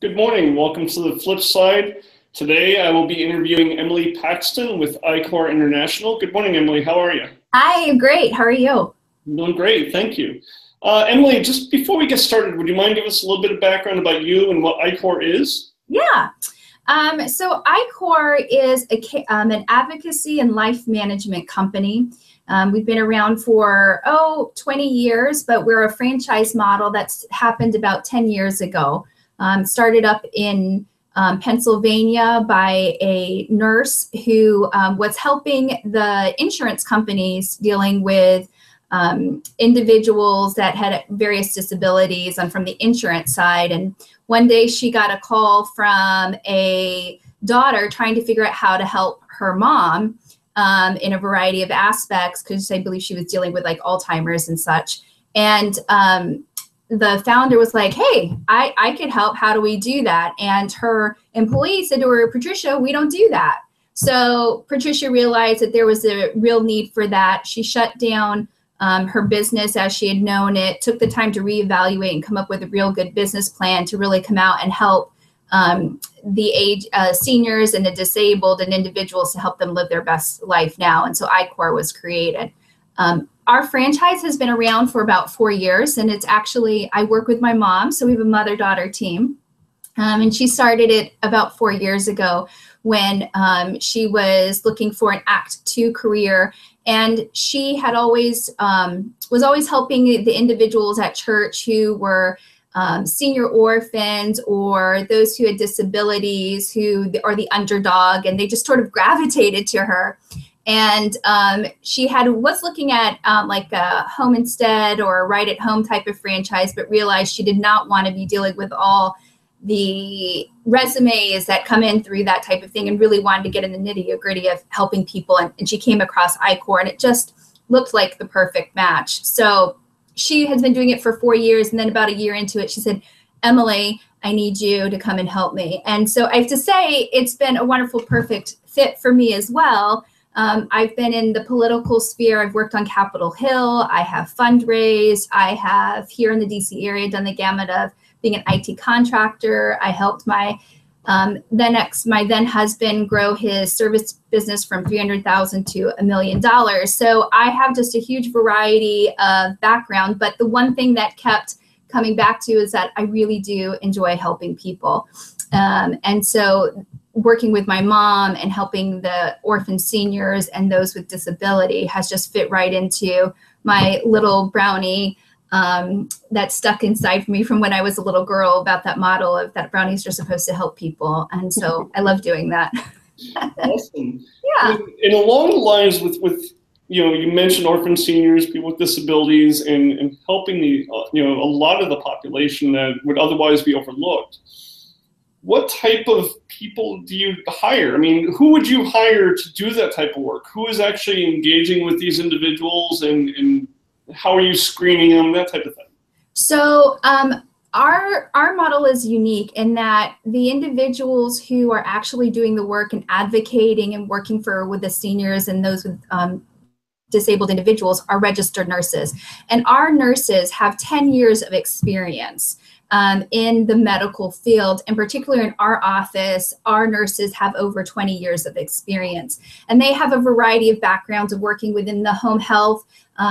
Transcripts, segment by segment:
Good morning. Welcome to the flip side. Today I will be interviewing Emily Paxton with IKOR International. Good morning, Emily. How are you? Hi, I'm great. How are you? I'm doing great. Thank you. Emily, just before we get started, would you mind giving us a little bit of background about you and what IKOR is? Yeah. So IKOR is an advocacy and life management company. We've been around for, 20 years, but we're a franchise model that's happened about 10 years ago. Started up in Pennsylvania by a nurse who was helping the insurance companies dealing with individuals that had various disabilities and from the insurance side. And one day she got a call from a daughter trying to figure out how to help her mom in a variety of aspects, because I believe she was dealing with like Alzheimer's and such. And the founder was like, hey, I could help. How do we do that? And her employee said to her, Patricia, we don't do that. So Patricia realized that there was a real need for that. She shut down her business as she had known it, took the time to reevaluate and come up with a real good business plan to really come out and help the seniors and the disabled and individuals to help them live their best life now. And so IKOR was created. Our franchise has been around for about 4 years, and it's actually, I work with my mom, so we have a mother-daughter team. And she started it about 4 years ago when she was looking for an Act 2 career. And she had always, was always helping the individuals at church who were senior orphans or those who had disabilities, who are the underdog, and they just sort of gravitated to her. And she was looking at like a home instead or a right at home type of franchise, but realized she did not want to be dealing with all the resumes that come in through that type of thing, and really wanted to get in the nitty gritty of helping people. And she came across IKOR, and it just looked like the perfect match. So she has been doing it for 4 years. And then about a year into it, she said, Emily, I need you to come and help me. And so I have to say, it's been a wonderful, perfect fit for me as well. I've been in the political sphere. I've worked on Capitol Hill. I have fundraised. I have here in the DC area done the gamut of being an IT contractor. I helped my then husband grow his service business from $300,000 to $1 million. So I have just a huge variety of background. But the one thing that kept coming back to is that I really do enjoy helping people. And so working with my mom and helping the orphan seniors and those with disability has just fit right into my little brownie that stuck inside me from when I was a little girl, about that model of that brownies are supposed to help people. And so I love doing that. Awesome. Yeah. And along the lines with you mentioned orphan seniors, people with disabilities, and helping a lot of the population that would otherwise be overlooked. What type of people do you hire? I mean, who would you hire to do that type of work? Who is actually engaging with these individuals, and how are you screening them, that type of thing? So our model is unique in that the individuals who are actually doing the work and advocating and working with the seniors and those with disabled individuals are registered nurses. And our nurses have 10 years of experience in the medical field. In particular, in our office, our nurses have over 20 years of experience. And they have a variety of backgrounds of working within the home health.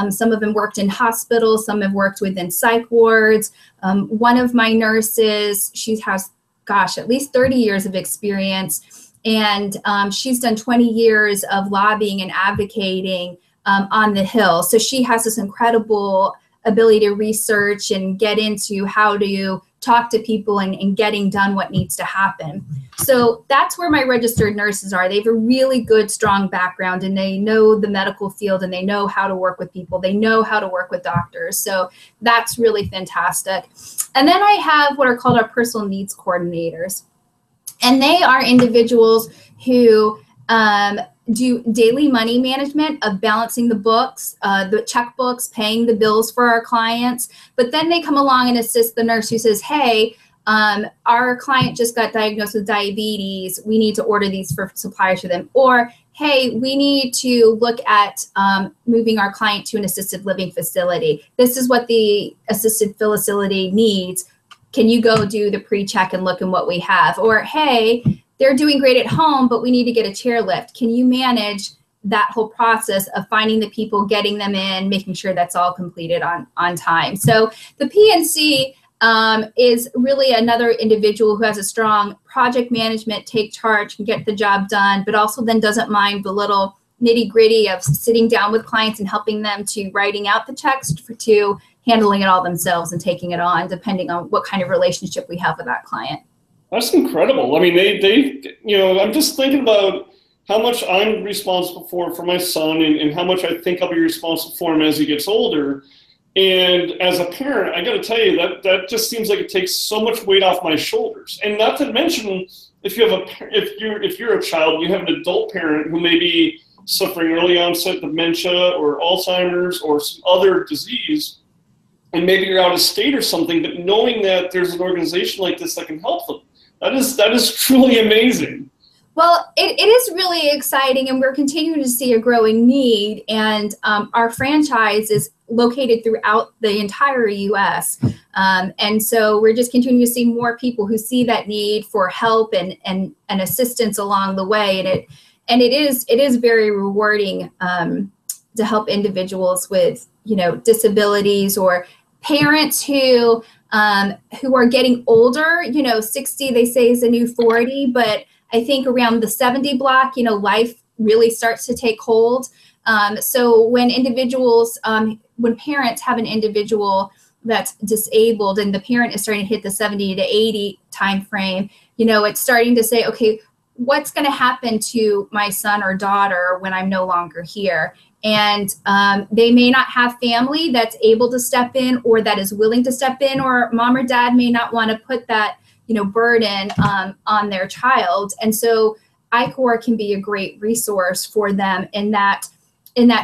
Some of them worked in hospitals, some have worked within psych wards. One of my nurses, she has, at least 30 years of experience. And she's done 20 years of lobbying and advocating on the Hill. So she has this incredible ability to research and get into how to talk to people and getting done what needs to happen. So that's where my registered nurses are. They have a really good, strong background, and they know the medical field, and they know how to work with people. They know how to work with doctors. So that's really fantastic. And then I have what are called our personal needs coordinators. And they are individuals who do daily money management of balancing the books, the checkbooks, paying the bills for our clients. But then they come along and assist the nurse who says, hey, our client just got diagnosed with diabetes. We need to order these for suppliers for them. Or, hey, we need to look at moving our client to an assisted living facility. This is what the assisted facility needs. can you go do the pre-check and look at what we have? Or, hey, they're doing great at home, but we need to get a chairlift. Can you manage that whole process of finding the people, getting them in, making sure that's all completed on time? So the PNC is really another individual who has a strong project management, take charge, can get the job done, but also then doesn't mind the little nitty gritty of sitting down with clients and helping them to writing out the checks to handling it all themselves and taking it on, depending on what kind of relationship we have with that client. That's incredible. I mean, they I'm just thinking about how much I'm responsible for my son, and how much I think I'll be responsible for him as he gets older. And as a parent, I got to tell you that just seems like it takes so much weight off my shoulders. And not to mention, if you're a child, you have an adult parent who may be suffering early onset dementia or Alzheimer's or some other disease, and maybe you're out of state or something, but knowing that there's an organization like this that can help them, that is truly amazing. Well, it is really exciting, and we're continuing to see a growing need, and our franchise is located throughout the entire U.S. And so we're just continuing to see more people who see that need for help and assistance along the way, and it is very rewarding to help individuals with disabilities, or parents who are getting older. 60 they say is a new 40, but I think around the 70 block, life really starts to take hold. So when when parents have an individual that's disabled and the parent is starting to hit the 70 to 80 time frame, it's starting to say, okay, what's going to happen to my son or daughter when I'm no longer here? And they may not have family that's able to step in or that is willing to step in, or mom or dad may not want to put that burden on their child. And so IKOR can be a great resource for them in that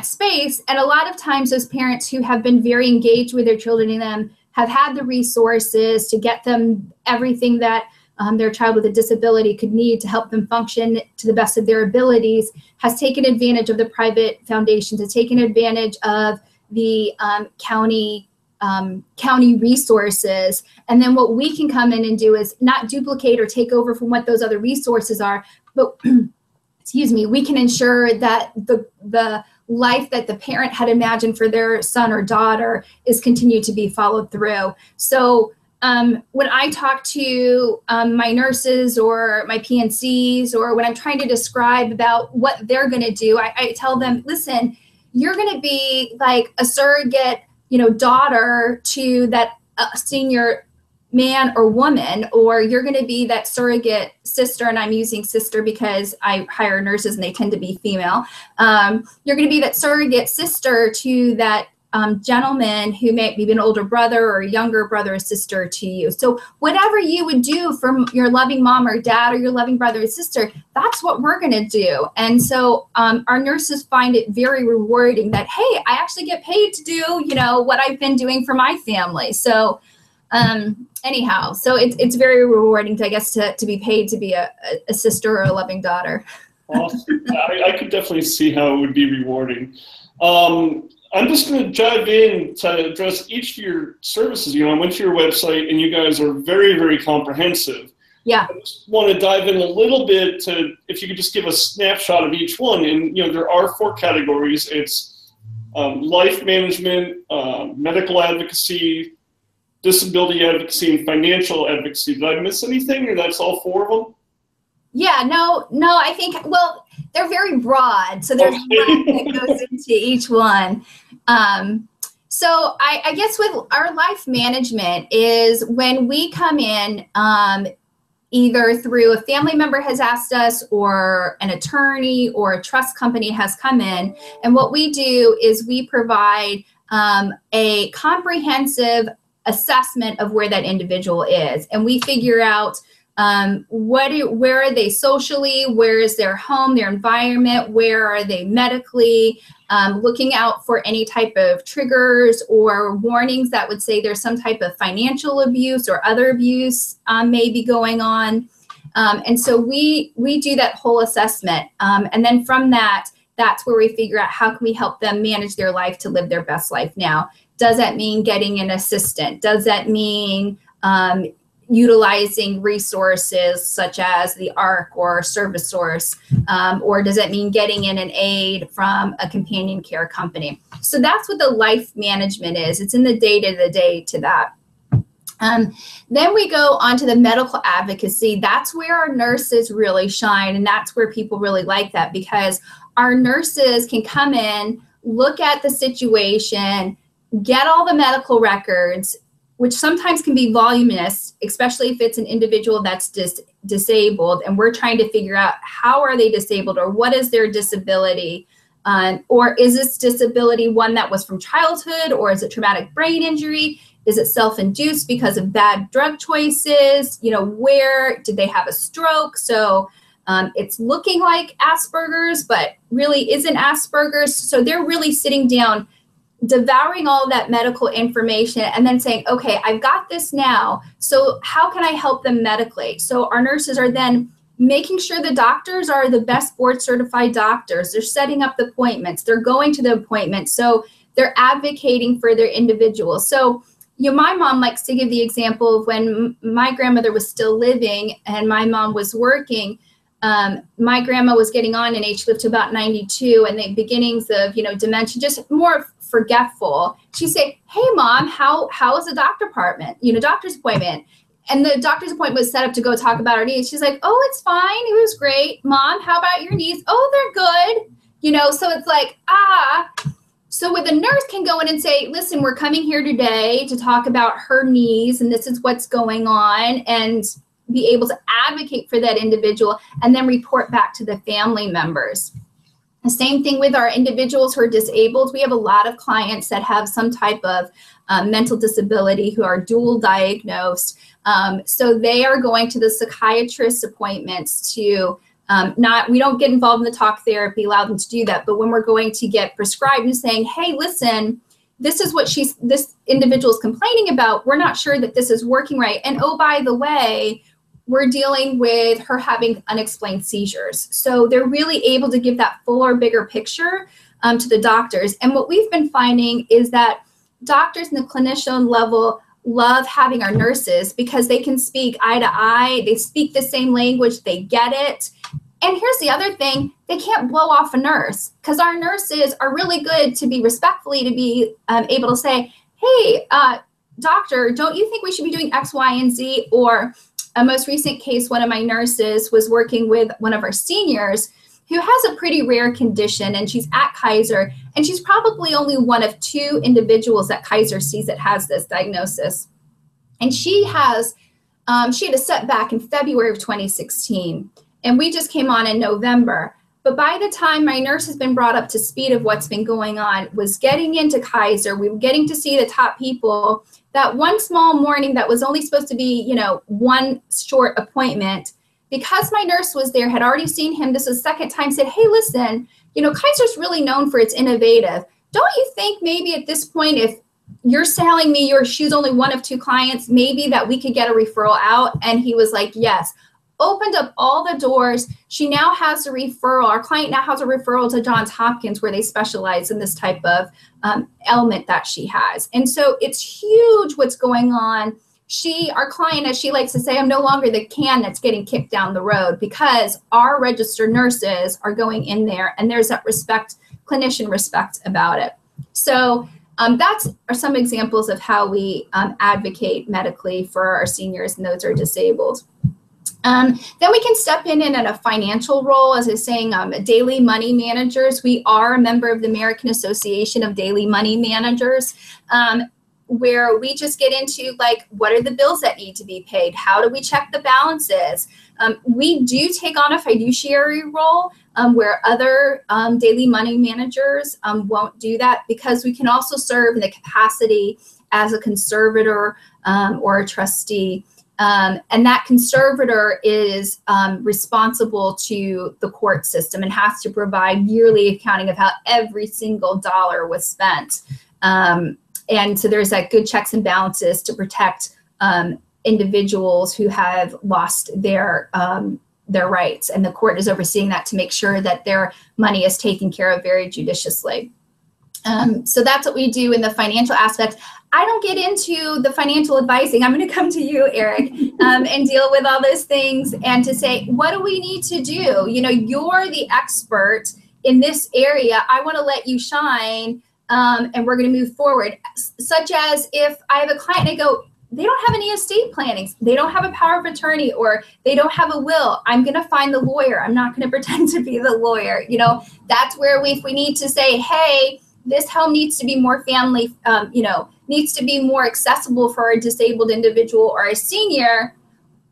space. And a lot of times those parents who have been very engaged with their children in them have had the resources to get them everything that their child with a disability could need to help them function to the best of their abilities, has taken advantage of the private foundations, has taken advantage of the county resources. And then what we can come in and do is not duplicate or take over from what those other resources are, but we can ensure that the life that the parent had imagined for their son or daughter is continued to be followed through. So when I talk to my nurses or my PNCs, or when I'm trying to describe about what they're going to do, I tell them, listen, you're going to be like a surrogate daughter to that senior man or woman, or you're going to be that surrogate sister, and I'm using sister because I hire nurses and they tend to be female. You're going to be that surrogate sister to that gentleman who may be an older brother or a younger brother or sister to you. So whatever you would do for your loving mom or dad or your loving brother or sister, that's what we're going to do. And so our nurses find it very rewarding that, hey, I actually get paid to do, what I've been doing for my family. So anyhow, so it's very rewarding to be paid to be a sister or a loving daughter. Awesome. I could definitely see how it would be rewarding. I'm just going to dive in to address each of your services. I went to your website and you guys are very, very comprehensive. Yeah. I just want to dive in a little bit to, if you could just give a snapshot of each one. And, there are 4 categories. It's life management, medical advocacy, disability advocacy, and financial advocacy. Did I miss anything, or that's all 4 of them? Yeah, no, I think, they're very broad. So there's a lot that goes into each one. So I guess with our life management is when we come in, either through a family member has asked us, or an attorney or a trust company has come in. And what we do is we provide a comprehensive assessment of where that individual is. And we figure out where are they socially, where is their home, their environment, where are they medically, looking out for any type of triggers or warnings that would say there's some type of financial abuse or other abuse may be going on. And so we do that whole assessment. And then from that's where we figure out how can we help them manage their life to live their best life now. Does that mean getting an assistant? Does that mean utilizing resources such as the ARC or Service Source, or does it mean getting in an aid from a companion care company? So that's what the life management is. It's in the day-to-day to that. Then we go on to the medical advocacy. That's where our nurses really shine, and that's where people really like that, because our nurses can come in, look at the situation, get all the medical records, which sometimes can be voluminous, especially if it's an individual that's disabled, and we're trying to figure out how are they disabled, or what is their disability, or is this disability one that was from childhood, or is it traumatic brain injury? Is it self-induced because of bad drug choices? You know, where did they have a stroke? So it's looking like Asperger's, but really isn't Asperger's. So they're really sitting down, devouring all that medical information, and then saying, okay, I've got this now, so how can I help them medically? So our nurses are then making sure the doctors are the best board certified doctors. They're setting up the appointments. They're going to the appointments. So they're advocating for their individuals. So, you know, my mom likes to give the example of when my grandmother was still living and my mom was working. My grandma was getting on in age, lived to about 92, and the beginnings of, you know, dementia, just more forgetful. She'd say, hey mom, how is the doctor's appointment? And the doctor's appointment was set up to go talk about her knees. She's like, oh, it's fine. It was great. Mom, how about your knees? Oh, they're good. You know, so it's like, so where the nurse can go in and say, listen, we're coming here today to talk about her knees, and this is what's going on, and be able to advocate for that individual and then report back to the family members. The same thing with our individuals who are disabled. We have a lot of clients that have some type of mental disability who are dual diagnosed. So they are going to the psychiatrist appointments to we don't get involved in the talk therapy, allow them to do that. But when we're going to get prescribed and saying, hey, listen, this is what this individual is complaining about. We're not sure that this is working right. And oh, by the way, we're dealing with her having unexplained seizures. So they're really able to give that fuller, bigger picture to the doctors. And what we've been finding is that doctors in the clinician level love having our nurses because they can speak eye to eye. They speak the same language. They get it. And here's the other thing. They can't blow off a nurse because our nurses are really good to be respectfully to be able to say, hey, doctor, don't you think we should be doing X, Y, and Z? Or a most recent case, one of my nurses was working with one of our seniors who has a pretty rare condition, and she's at Kaiser, and she's probably only one of 2 individuals that Kaiser sees that has this diagnosis. And she had a setback in February of 2016, and we just came on in November. But by the time my nurse has been brought up to speed of what's been going on, was getting into Kaiser, we were getting to see the top people. That one small morning that was only supposed to be, you know, one short appointment, because my nurse was there, had already seen him, this is the second time, said, hey, listen, you know, Kaiser's really known for its innovative. Don't you think maybe at this point, if you're telling me she's only one of 2 clients, maybe that we could get a referral out? And he was like, yes. Opened up all the doors. She now has a referral. Our client now has a referral to Johns Hopkins, where they specialize in this type of ailment that she has. And so it's huge what's going on. Our client, as she likes to say, I'm no longer the can that's getting kicked down the road, because our registered nurses are going in there, and there's that clinician respect about it. So that's some examples of how we advocate medically for our seniors and those who are disabled. Then we can step in a financial role, as I was saying, daily money managers. We are a member of the American Association of Daily Money Managers, where we just get into, like, what are the bills that need to be paid? How do we check the balances? We do take on a fiduciary role where other daily money managers won't do that, because we can also serve in the capacity as a conservator or a trustee. And that conservator is responsible to the court system and has to provide yearly accounting of how every single dollar was spent. And so there's that good checks and balances to protect individuals who have lost their rights. And the court is overseeing that to make sure that their money is taken care of very judiciously. So that's what we do in the financial aspect. I don't get into the financial advising. I'm going to come to you, Eric, and deal with all those things and to say, what do we need to do? You know, you're the expert in this area. I want to let you shine, and we're going to move forward. Such as if I have a client and I go, they don't have any estate plannings, they don't have a power of attorney, or they don't have a will. I'm going to find the lawyer. I'm not going to pretend to be the lawyer. You know, that's where if we need to say, hey, this home needs to be more family, needs to be more accessible for a disabled individual or a senior.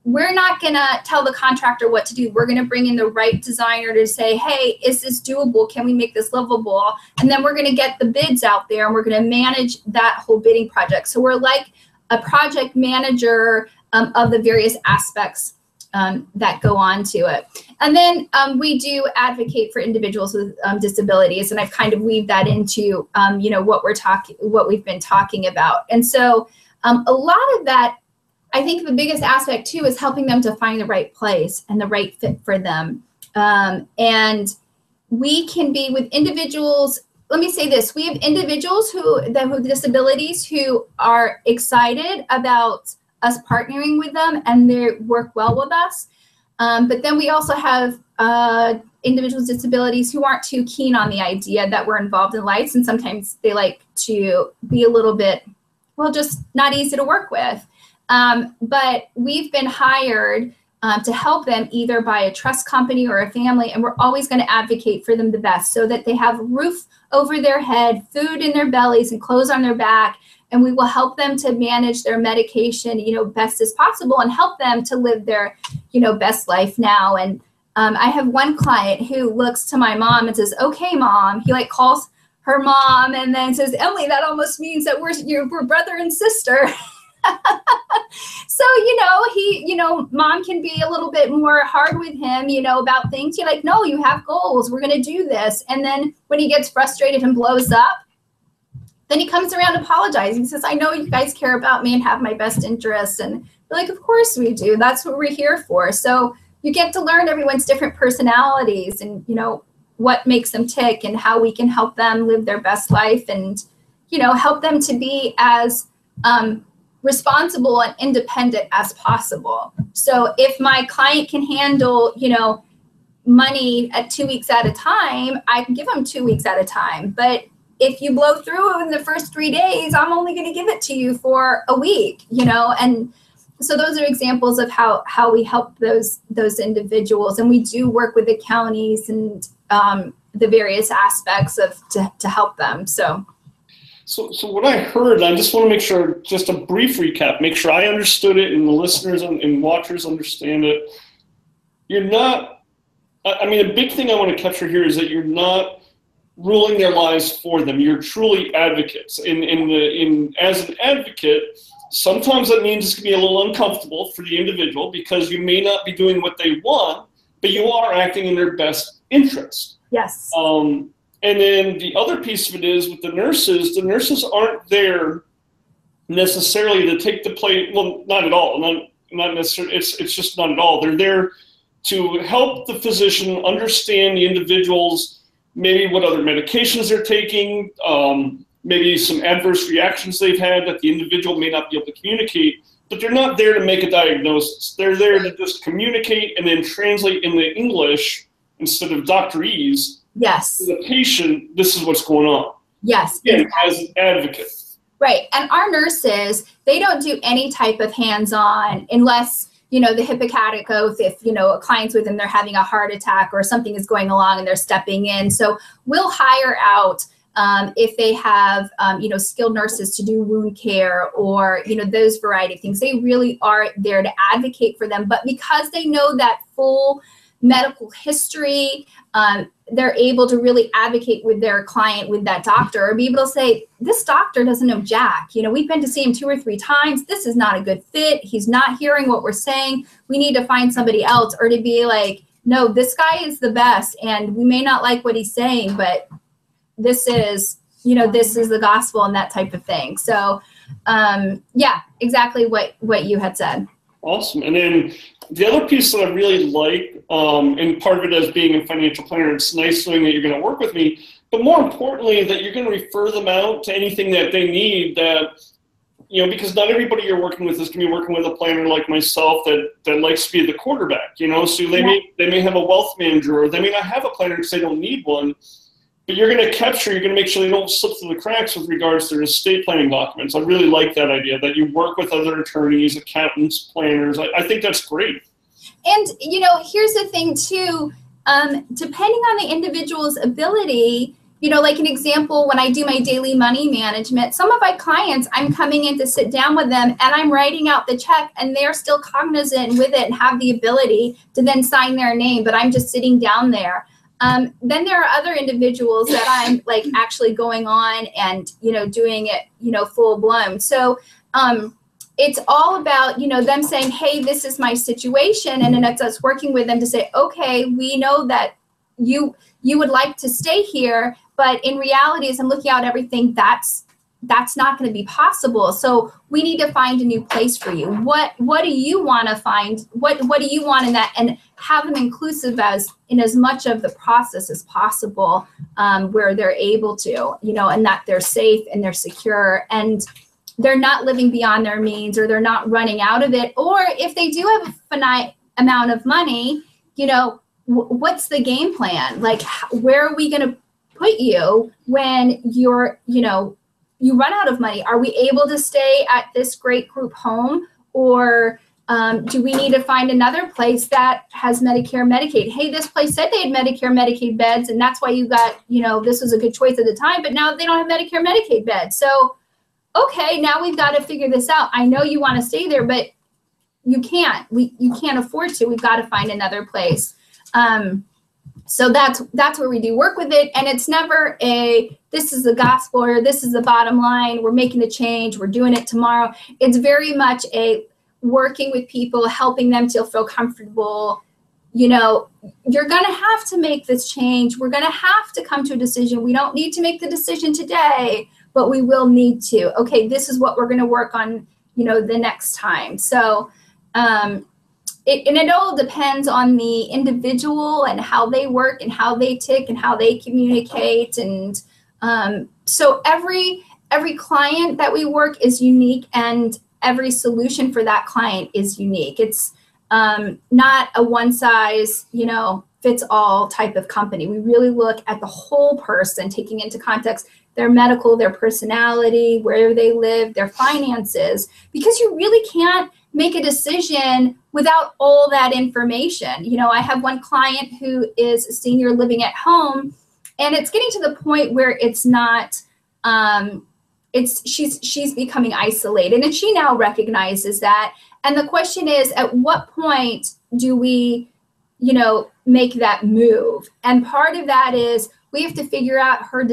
We're not going to tell the contractor what to do. We're going to bring in the right designer to say, hey, is this doable? Can we make this livable? And then we're going to get the bids out there, and we're going to manage that whole bidding project. So we're like a project manager of the various aspects that go on to it. And then we do advocate for individuals with disabilities, and I've kind of weaved that into what we've been talking about. And so a lot of that, I think the biggest aspect too is helping them to find the right place and the right fit for them. And we can be with individuals. Let me say this: we have individuals who have disabilities who are excited about us partnering with them, and they work well with us. But then we also have individuals with disabilities who aren't too keen on the idea that we're involved in lights, and sometimes they like to be a little bit, well, just not easy to work with. But we've been hired to help them either by a trust company or a family, and we're always going to advocate for them the best so that they have a roof over their head, food in their bellies, and clothes on their back. And we will help them to manage their medication, best as possible, and help them to live their, best life now. And I have one client who looks to my mom and says, "Okay, Mom." He calls her mom and then says, "Emily, that almost means that we're brother and sister." So, Mom can be a little bit more hard with him, about things. You're like, "No, you have goals. We're going to do this." And then when he gets frustrated and blows up, then he comes around apologizing. He says, "I know you guys care about me and have my best interests." And we're like, "Of course we do. That's what we're here for." So you get to learn everyone's different personalities and, what makes them tick and how we can help them live their best life and, help them to be as responsible and independent as possible. So if my client can handle, money at 2 weeks at a time, I can give them 2 weeks at a time. But if you blow through in the first 3 days, I'm only going to give it to you for a week, and so those are examples of how we help those individuals. And we do work with the counties and the various aspects to help them. So what I heard, I just want to make sure, just a brief recap, make sure I understood it and the listeners and watchers understand it. You're not, a big thing I want to capture here is that you're not ruling their lives for them. You're truly advocates. As an advocate, sometimes that means it's going to be a little uncomfortable for the individual because you may not be doing what they want, but you are acting in their best interest. Yes. And then the other piece of it is with the nurses aren't there necessarily to take the play. Well, not at all. Not necessarily. It's just not at all. They're there to help the physician understand the individual's, maybe what other medications they're taking, maybe some adverse reactions they've had that the individual may not be able to communicate, but they're not there to make a diagnosis. They're there to just communicate and then translate in the English instead of doctorese. Yes. To the patient, this is what's going on. Yes. Again, as an advocate. Right. And our nurses, they don't do any type of hands-on unless, the Hippocratic Oath, if, a client's with them, they're having a heart attack or something is going along and they're stepping in. So we'll hire out if they have, skilled nurses to do wound care or, those variety of things. They really are there to advocate for them. But because they know that full medical history, they're able to really advocate with their client, with that doctor, or be able to say, this doctor doesn't know jack. We've been to see him 2 or 3 times. This is not a good fit. He's not hearing what we're saying. We need to find somebody else. Or to be like, no, this guy is the best. And we may not like what he's saying, but this is, this is the gospel and that type of thing. So yeah, exactly what you had said. Awesome. And then the other piece that I really like, and part of it as being a financial planner, it's nice knowing that you're going to work with me, but more importantly, that you're going to refer them out to anything that they need that you know, because not everybody you're working with is going to be working with a planner like myself that likes to be the quarterback, you know, so they may have a wealth manager, or they may not have a planner because they don't need one, but you're going to capture, you're going to make sure they don't slip through the cracks with regards to their estate planning documents. I really like that idea, that you work with other attorneys, accountants, planners. I think that's great. And, you know, here's the thing too, depending on the individual's ability, you know, like an example, when I do my daily money management, some of my clients, I'm coming in to sit down with them and I'm writing out the check and they're still cognizant with it and have the ability to then sign their name, but I'm just sitting down there. Then there are other individuals that I'm like actually going on and, you know, doing it, you know, full blown. So it's all about, you know, them saying, hey, this is my situation. And then it's us working with them to say, okay, we know that you would like to stay here, but in reality, as I'm looking at everything, that's not going to be possible. So we need to find a new place for you. What do you want to find? What do you want in that? And have them inclusive in as much of the process as possible, where they're able to, you know, and that they're safe and they're secure and they're not living beyond their means, or they're not running out of it. Or if they do have a finite amount of money, you know, what's the game plan? Like, where are we going to put you when you're, you know, you run out of money? Are we able to stay at this great group home, or do we need to find another place that has Medicare, Medicaid? Hey, this place said they had Medicare, Medicaid beds, and that's why you got, you know, this was a good choice at the time, but now they don't have Medicare, Medicaid beds. So, okay, now we've got to figure this out. I know you want to stay there, but you can't. You can't afford to. We've got to find another place. So that's where we do work with it. And it's never this is the gospel, or this is the bottom line, we're making a change, we're doing it tomorrow. It's very much a working with people, helping them to feel comfortable. You know, you're going to have to make this change. We're going to have to come to a decision. We don't need to make the decision today, but we will need to. Okay, this is what we're going to work on, you know, the next time. So, it all depends on the individual and how they work and how they tick and how they communicate. And so every client that we work is unique, and every solution for that client is unique. It's not a one size, you know, fits all type of company. We really look at the whole person, taking into context their medical, their personality, where they live, their finances, because you really can't make a decision without all that information. You know, I have one client who is a senior living at home, and it's getting to the point where it's not, she's becoming isolated, and she now recognizes that. And the question is, at what point do we, you know, make that move? And part of that is we have to figure out her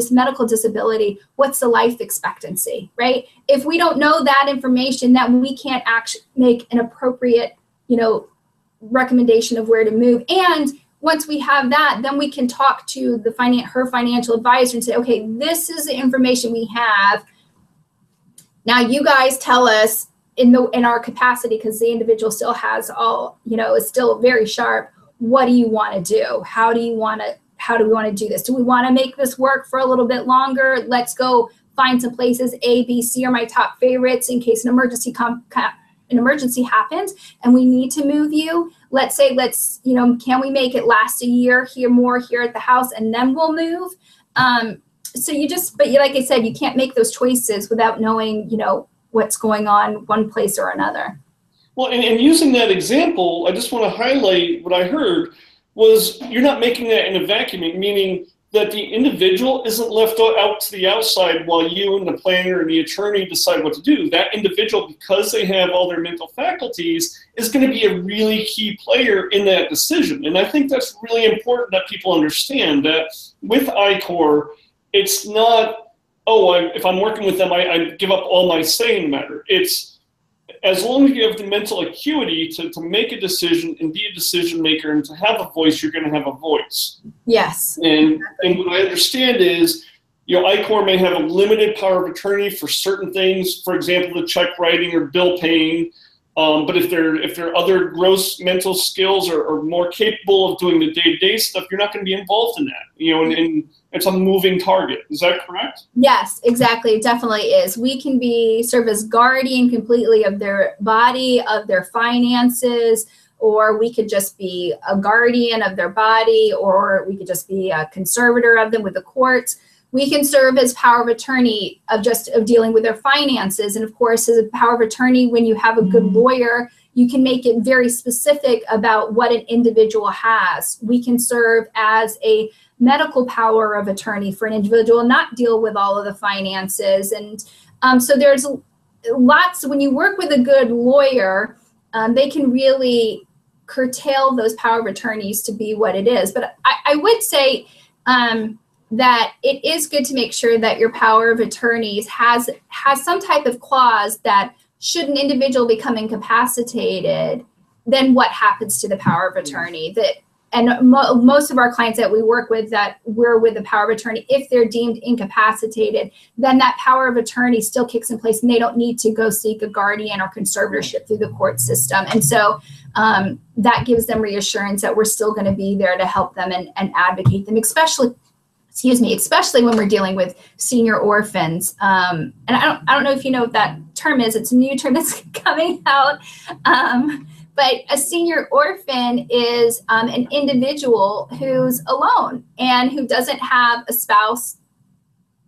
medical disability. What's the life expectancy, right? If we don't know that information, then we can't actually make an appropriate, you know, recommendation of where to move. And once we have that, then we can talk to her financial advisor and say, okay, this is the information we have. Now you guys tell us in our capacity, because the individual still has all, you know, is still very sharp. What do you want to do? How do we want to do this? Do we want to make this work for a little bit longer? Let's go find some places. A, B, C are my top favorites in case an emergency happens and we need to move you. Let's say, you know, can we make it last a year here at the house, and then we'll move? So like I said, you can't make those choices without knowing, you know, what's going on one place or another. Well, and using that example, I just want to highlight what I heard was you're not making that in a vacuum, meaning that the individual isn't left out to the outside while you and the planner and the attorney decide what to do. That individual, because they have all their mental faculties, is going to be a really key player in that decision. And I think that's really important that people understand that with IKOR, it's not, if I'm working with them, I give up all my say in the matter. It's as long as you have the mental acuity to make a decision and be a decision maker and to have a voice, you're going to have a voice. Yes. And what I understand is, you know, IKOR may have a limited power of attorney for certain things, for example, the check writing or bill paying, But if they're other gross mental skills or more capable of doing the day-to-day stuff, you're not going to be involved in that. You know, and it's a moving target. Is that correct? Yes, exactly. It definitely is. We can serve as guardian completely of their body, of their finances, or we could just be a guardian of their body, or we could just be a conservator of them with the courts. We can serve as power of attorney of dealing with their finances. And of course, as a power of attorney, when you have a good lawyer, you can make it very specific about what an individual has. We can serve as a medical power of attorney for an individual, not deal with all of the finances. And so there's lots, when you work with a good lawyer, they can really curtail those power of attorneys to be what it is. But I would say, that it is good to make sure that your power of attorneys has some type of clause that should an individual become incapacitated, then what happens to the power of attorney? Most of our clients that we work with that we're with the power of attorney, if they're deemed incapacitated, then that power of attorney still kicks in place and they don't need to go seek a guardian or conservatorship through the court system. And so that gives them reassurance that we're still going to be there to help them and advocate them, especially when we're dealing with senior orphans. And I don't know if you know what that term is. It's a new term that's coming out. But a senior orphan is an individual who's alone and who doesn't have a spouse,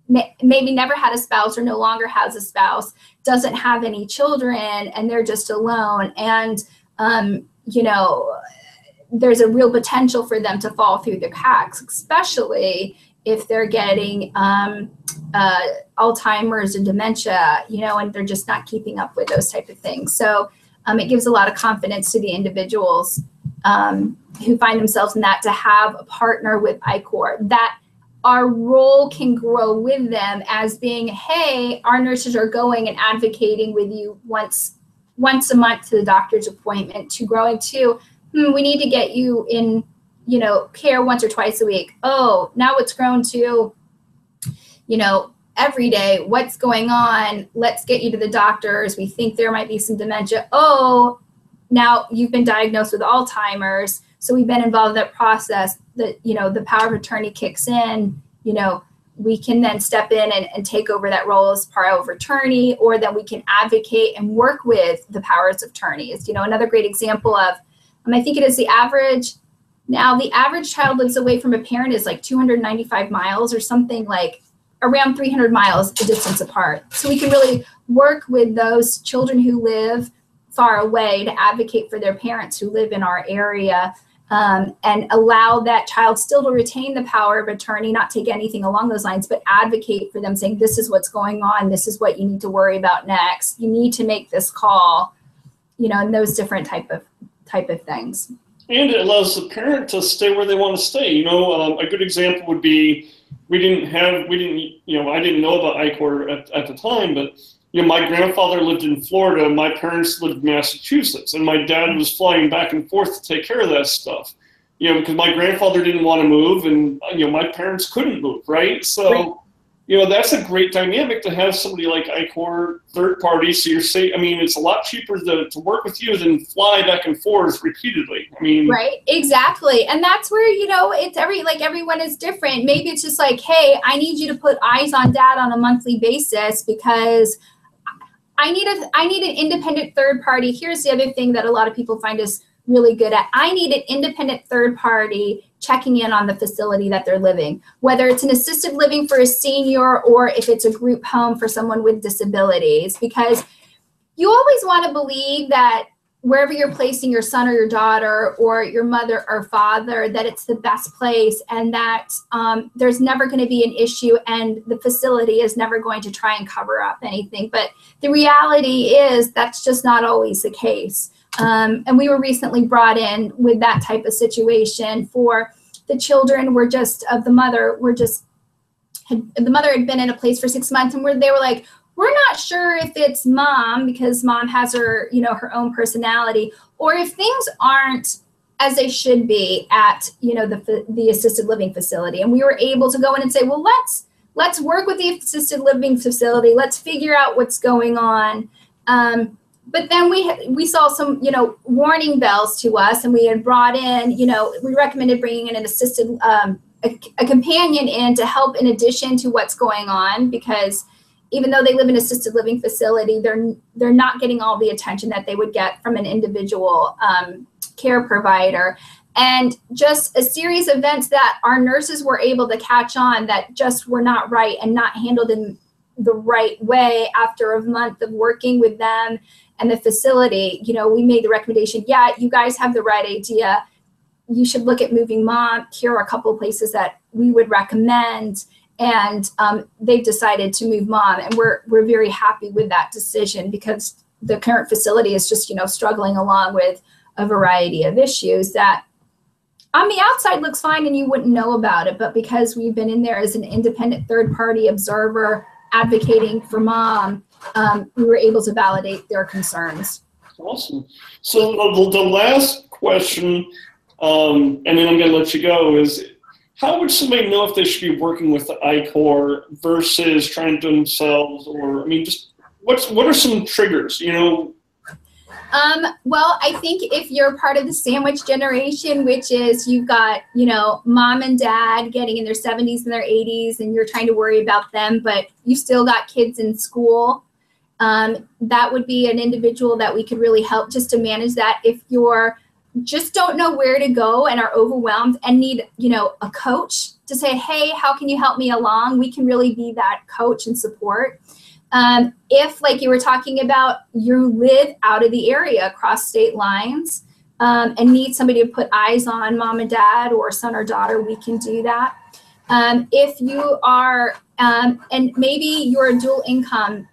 maybe never had a spouse or no longer has a spouse, doesn't have any children, and they're just alone. And, there's a real potential for them to fall through the cracks, especially if they're getting Alzheimer's and dementia, and they're just not keeping up with those type of things. So it gives a lot of confidence to the individuals who find themselves in that, to have a partner with IKOR, that our role can grow with them as being, hey, our nurses are going and advocating with you once a month to the doctor's appointment, to growing to, we need to get you in care once or twice a week. Oh, now it's grown to, every day. What's going on? Let's get you to the doctors. We think there might be some dementia. Oh, now you've been diagnosed with Alzheimer's. So we've been involved in that process. The power of attorney kicks in. We can then step in and take over that role as power of attorney, or then we can advocate and work with the powers of attorneys. Another great example of, I think it is the average child lives away from a parent is like 295 miles or something, like around 300 miles a distance apart. So we can really work with those children who live far away to advocate for their parents who live in our area, and allow that child still to retain the power of attorney, not take anything along those lines, but advocate for them, saying, this is what's going on. This is what you need to worry about next. You need to make this call, and those different type of things. And it allows the parent to stay where they want to stay. A good example would be, I didn't know about IKOR at the time, but my grandfather lived in Florida, my parents lived in Massachusetts, and my dad was flying back and forth to take care of that stuff. Because my grandfather didn't want to move, and my parents couldn't move, right? So that's a great dynamic to have somebody like IKOR, third party, so you're safe. It's a lot cheaper to work with you than fly back and forth repeatedly. Right, exactly. And that's where, it's everyone is different. Maybe it's just like, hey, I need you to put eyes on dad on a monthly basis because I need an independent third party. Here's the other thing that a lot of people find is really good at. I need an independent third party checking in on the facility that they're living, whether it's an assisted living for a senior or if it's a group home for someone with disabilities, because you always want to believe that wherever you're placing your son or your daughter or your mother or father, that it's the best place, and that there's never going to be an issue and the facility is never going to try and cover up anything. But the reality is that's just not always the case. And we were recently brought in with that type of situation for the children the mother had been in a place for 6 months, and they were like, we're not sure if it's mom, because mom has her, her own personality, or if things aren't as they should be at, the assisted living facility. And we were able to go in and say, well, let's work with the assisted living facility. Let's figure out what's going on. But then we saw some, warning bells to us, and we had brought in, we recommended bringing in an assisted, a companion in to help in addition to what's going on, because even though they live in an assisted living facility, they're not getting all the attention that they would get from an individual care provider. And just a series of events that our nurses were able to catch on that just were not right and not handled in the right way. After a month of working with them and the facility, we made the recommendation, yeah, you guys have the right idea. You should look at moving mom. Here are a couple of places that we would recommend. And they've decided to move mom. And we're very happy with that decision, because the current facility is just, struggling along with a variety of issues that on the outside looks fine and you wouldn't know about it. But because we've been in there as an independent third-party observer advocating for mom, we were able to validate their concerns. Awesome. So the last question, and then I'm going to let you go, is how would somebody know if they should be working with the IKOR versus trying to do it themselves? Or, just what are some triggers, Well, I think if you're part of the sandwich generation, which is you've got, mom and dad getting in their 70s and their 80s, and you're trying to worry about them, but you still got kids in school, that would be an individual that we could really help just to manage that. If you're just don't know where to go and are overwhelmed and need, a coach to say, hey, how can you help me along? We can really be that coach and support. If, like you were talking about, you live out of the area across state lines and need somebody to put eyes on mom and dad or son or daughter, we can do that. If you are, and maybe you're a dual income,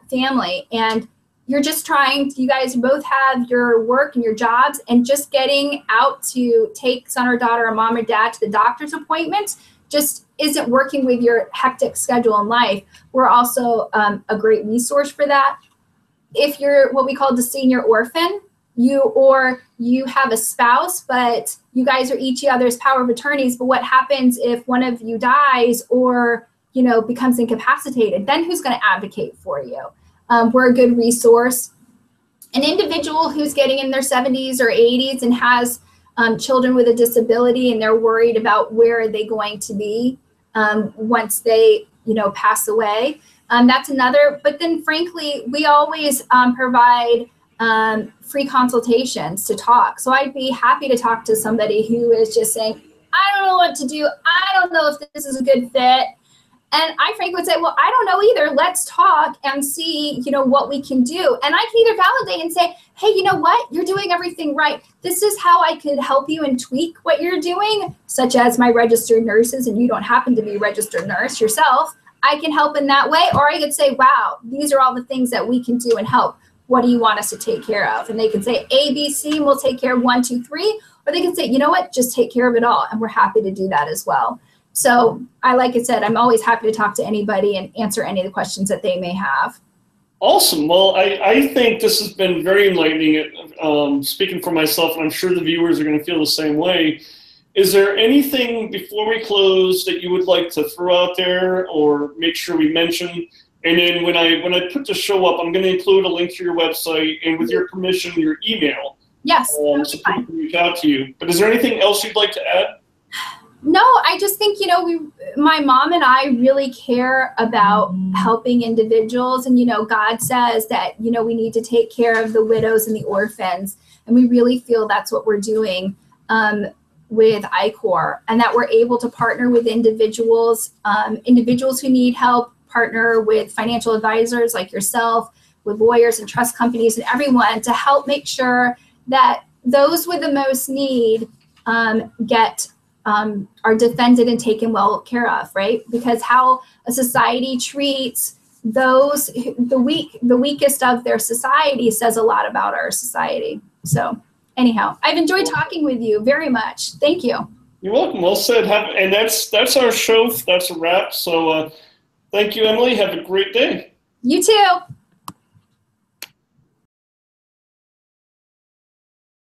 family, and you're just you guys both have your work and your jobs, and just getting out to take son or daughter or mom or dad to the doctor's appointment just isn't working with your hectic schedule in life. We're also a great resource for that. If you're what we call the senior orphan, you have a spouse, but you guys are each other's power of attorneys, but what happens if one of you dies or, becomes incapacitated? Then who's going to advocate for you? We're a good resource. An individual who's getting in their 70s or 80s and has children with a disability, and they're worried about where are they going to be once they, pass away. That's another. But then, frankly, we always provide free consultations to talk. So I'd be happy to talk to somebody who is just saying, I don't know what to do. I don't know if this is a good fit. And I frankly would say, well, I don't know either. Let's talk and see, what we can do. And I can either validate and say, hey, you know what? You're doing everything right. This is how I could help you and tweak what you're doing, such as my registered nurses, and you don't happen to be a registered nurse yourself. I can help in that way. Or I could say, wow, these are all the things that we can do and help. What do you want us to take care of? And they can say A, B, C, and we'll take care of 1, 2, 3. Or they can say, you know what? Just take care of it all. And we're happy to do that as well. So like I said, I'm always happy to talk to anybody and answer any of the questions that they may have. Awesome. Well, I think this has been very enlightening. Speaking for myself, and I'm sure the viewers are going to feel the same way. Is there anything before we close that you would like to throw out there or make sure we mention? And then when I put the show up, I'm going to include a link to your website and, with your permission, your email. Yes. So people can reach out to you. But is there anything else you'd like to add? No, I just think, my mom and I really care about helping individuals. And, God says that, we need to take care of the widows and the orphans. And we really feel that's what we're doing with IKOR, and that we're able to partner with individuals who need help, partner with financial advisors like yourself, with lawyers and trust companies and everyone to help make sure that those with the most need are defended and taken well care of, right? Because how a society treats the weakest of their society says a lot about our society. So anyhow, I've enjoyed talking with you very much. Thank you. You're welcome. Well said. And that's our show. That's a wrap. So thank you, Emily. Have a great day. You too.